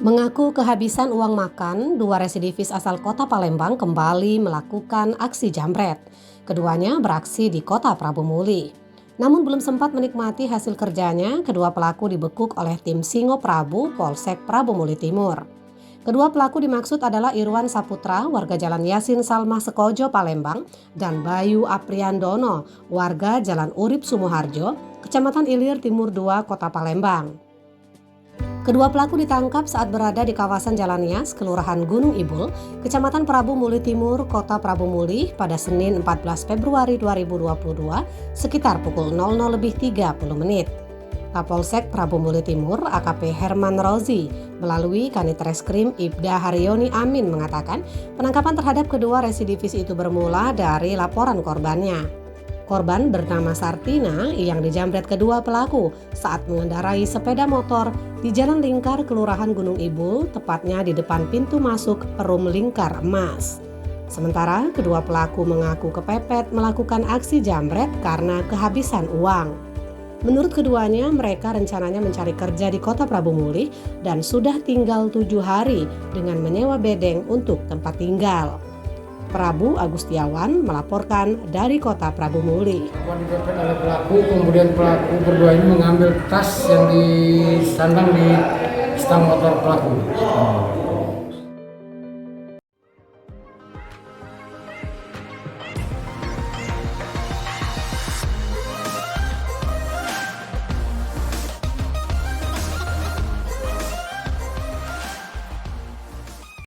Mengaku kehabisan uang makan, dua residivis asal kota Palembang kembali melakukan aksi jambret. Keduanya beraksi di kota Prabu Muli. Namun belum sempat menikmati hasil kerjanya, kedua pelaku dibekuk oleh tim Singo Prabu Polsek Prabu Muli Timur. Kedua pelaku dimaksud adalah Irwan Saputra, warga Jalan Yasin Salmah Sekojo, Palembang, dan Bayu Apriandono, warga Jalan Urip Sumoharjo, Kecamatan Ilir Timur 2, Kota Palembang. Kedua pelaku ditangkap saat berada di kawasan Jalan Nias, Kelurahan Gunung Ibul, Kecamatan Prabu Muli Timur, Kota Prabu Muli pada Senin 14 Februari 2022 sekitar pukul 00.30. Kapolsek Prabu Muli Timur AKP Herman Rozi melalui Kanit Reskrim Ibda Haryoni Amin mengatakan penangkapan terhadap kedua residivis itu bermula dari laporan korbannya. Korban bernama Sartina yang dijambret kedua pelaku saat mengendarai sepeda motor di Jalan Lingkar Kelurahan Gunung Ibul, tepatnya di depan pintu masuk Perum Lingkar Emas. Sementara kedua pelaku mengaku kepepet melakukan aksi jambret karena kehabisan uang. Menurut keduanya, mereka rencananya mencari kerja di kota Prabu Muli dan sudah tinggal 7 hari dengan menyewa bedeng untuk tempat tinggal. Prabu Agustiawan melaporkan dari kota Prabu Muli. Dipepet oleh pelaku, kemudian pelaku berdua ini mengambil tas yang disandang di stang motor pelaku.